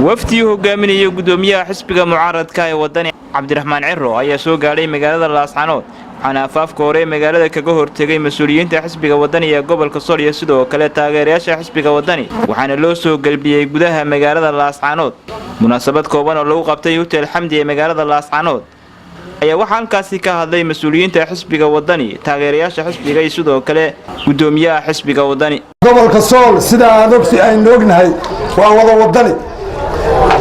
wafdi hogaaminaya gudoomiyaha xisbiga mucaaradka ee wadani Cabdiraxmaan Ciro ayaa soo gaaray magaalada Laascaanood waxaana afaafka hore magaalada kaga hortagay mas'uuliyiinta xisbiga wadani ee gobolka Sool iyo sidoo kale taageerayaasha xisbiga wadani waxaana loo soo galbiyay gudaha magaalada Laascaanood munaasabad kooban oo lagu qabtay Hotel Xamdi ee magaalada Laascaanood ayaa waxaa halkaasi ka hadlay mas'uuliyiinta xisbiga wadani taageerayaasha xisbiga iyo sidoo kale gudoomiyaha xisbiga wadani gobolka Sool sida aad ognahay waa wada wadani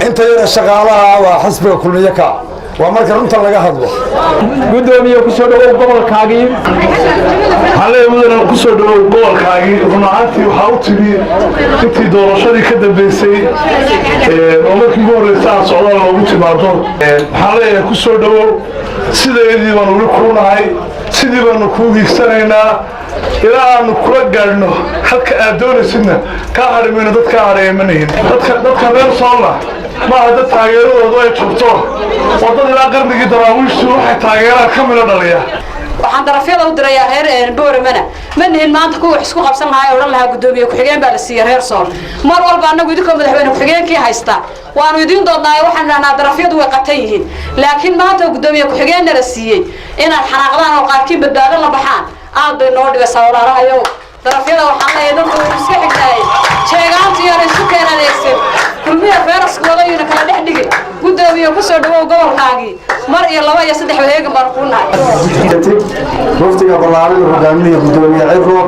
inta yada shaqaalaha waa xisbiga kulmiye ka waa marka runta laga hadlo gudoomiye ku soo dhawow gobolkaagii haleeyadan ku soo dhawow gobolkaagii runaantii waxa uu tiri intii doorashadii ka dambeysay oo markii ugu horeysay socdaal loogu timaado haleeyadan ku soo dhawow sideedii baan ugu kuunahay sidii baan ku hiigsanaynaa ilaa aanu kula gaadhno halka aad doonaysidna ka harimeyno dadka hareemanayn dadka reer Soolna ma hada taageeradoodu ay joogto wadada ilaa qarnigii daraawiishtu waxay taageeraan ka mid dhaliya waxaan darafyada u dirayaa reer Boormana manihin maanta ku wax isku qabsan lahaay oran lahaa gudoomiye ku xigeen baa la siiyay reer Sool mar walba anagu idinka madaxweyne ku xigeenkii haysta waanu idin doodnaa waxaan rahnaa darafyadu way qatan yihiin laakiin maanta gudoomiye ku xigeenna la siiyay inaan xanaaqdaan oo qaarkiin badbaado la baxaan aad bay noo dhigaysaa walaalahayo darafyada waxaan leeyahay dadku iska xignaayay sheegaantii yar isu keenadeysay kulmiye fayraskooda iyo kala dhex dhigay gudoomiye ku soo dhawow gobolkaagii mar iyo laba iyo saddex wareeg baan ku nahay wafdiga ballaaran hogaaminaya gudoomiye Ciro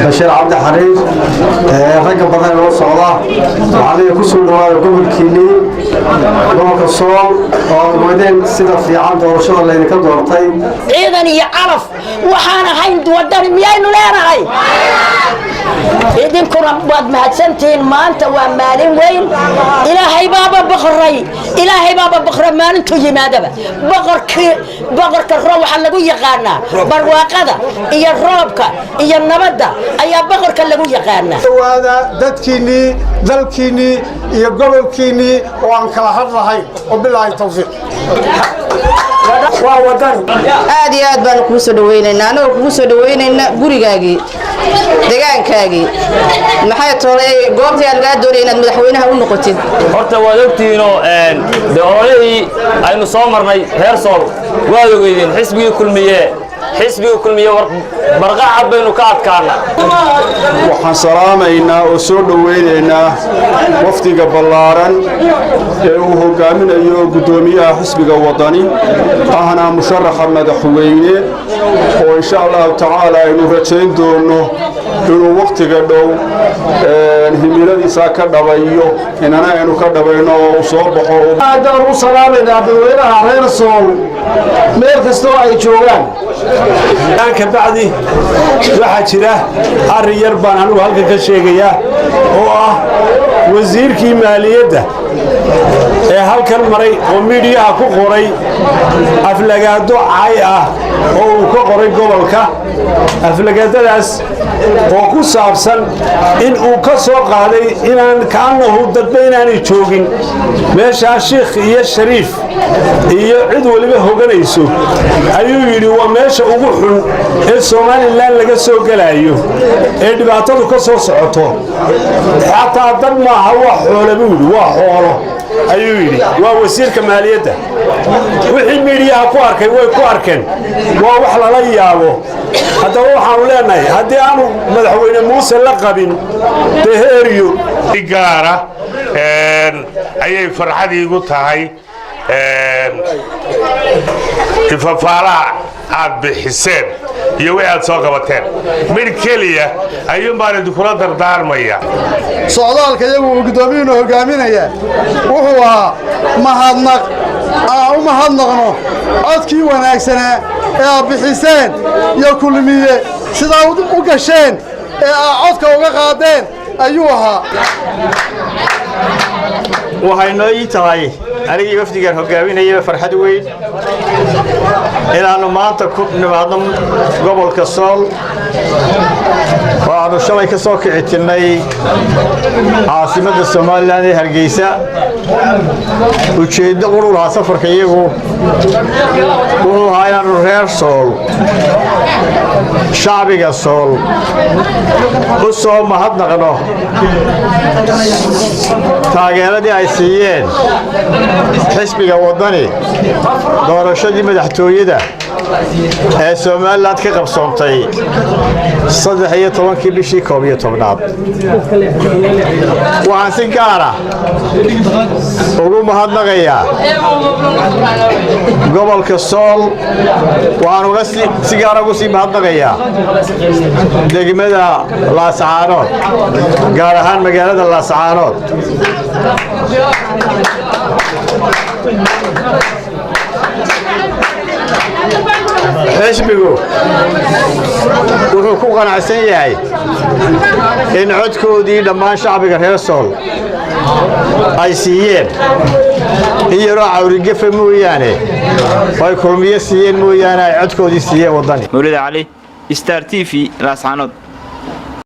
Bashir Cabdi Xariir rag badan oo socda waxaa ku soo dhawaada gobolka Sool oo wadeen sida fiican doorashada la idinka doortay ciidan iyo calaf waxaan ahayn wadani miyaynu leenahay idinkuna waad mahadsantiin maanta waa maalin weyn ilaahay baaba boqoray maalintu yimaadaba boqorka roob waxa lagu yaqaanaa barwaaqada iyo roobka iyo nabadda ayaa boqorka lagu yaqaanaa waada dadkiini dalkiini iyo gobolkiini oo aan kala hadlahay oo bilaahi tawfiiq waa wadan aad iyo aad baan ku soo dhaweynaynaa anoo ku soo dhaweynaynaa gurigaagii deegaankaagii maxay toolay goobtii aad laga doonay inaad madaxweynaha u noqotid horta waad ogtiinoo doorashadii aynu soo marnay reer Sool waad ogeydeen xisbiga kulmiye barqaca baynu ka adkaana waxaan salaamaynaa oo soo dhaweynaynaa wafdiga ballaaran ee uu hogaaminayo gudoomiyaha xisbiga wadani ahna musharaxa madaxweyne oo insha Allah tacaala aynu rajayn doono inuu waqtiga dhow himiladiisa ka dhabayo inana aynu ka dhabayno oo soo baxo aadaan u salaamaynaa dadweynaha reer Sool meel kasta oo ay joogaan ka bacdi waxa jira arrin yar baan anigu halka ka sheegayaa oo ah wasiirkii maaliyadda ee halkan maray oo miidiyaha ku qoray aflagaado caay ah oo uu ka qoray gobolka aflagaadadaas oo ku saabsan in uu ka soo qaaday inaan kaanahu dadba inaanay joogin meeshaa sheekh iyo shariif iyo cid waliba hoganayso ayuu yidhi waa meesha ugu xun ee Soomaaliland laga soo galayo ee dhibaatadu ka soo socoto xataa dad maaha waa xoolo buudi waa xoolo ayuu yidhi waa wasiirka maaliyadda wixii miidiyaha ku arkay way ku arkeen waa wax lala yaabo haddaba waxaanu leenahay haddii aanu madaxweyne muuse la qabin deheeriyo gaara ayay farxadiigu tahay ifafaalaha aad bixiseen iyo way aad soo qabateen mid keliya ayuun baan idinkula dardaarmaya socdaalka iyagu uu gudoomiyuhu hogaaminaya wuxuu ahaa mahadnaq u mahadnaqno codkii wanaagsanaa ee aad bixiseen iyo kulmiye sidaa u gasheen ee aad codka uga qaadeen ayuu ahaa waxay noo ii tahay anigii wafdigan hogaaminaya farxad weyn inaanu maanta ku nimaadno gobolka Sool waxaanu shalay ka soo kici tirnay caasimadda Soomaaliland ee Hargeysa ujeeddo ururaha safarka iyagu wuxuu ahaa inaanu reer Sool shacbiga sool u soo mahadnaqno taageeradii ay siiyeen xisbiga waddani doorashadii madaxtooyada ee Soomaaliland ka qabsoontay 13 bishii 11aad waxaan si gaar ah ugu mahadnaqayaa gobolka Sool waxaan si gaar ah ugu sii mahadnaqayaa degmada Laascaanood gaar ahaan magaalada Laascaanood xisbigu wuxuu ku qanacsan yahay in codkoodii dhammaan shacbiga reer Sool ay siiyeen in yaroo cawrigefa mooyaane ay kulmiye siiyeen mooyaane ay codkoodii siiyeen waddani Mawlid Ali Star TV Laascaanood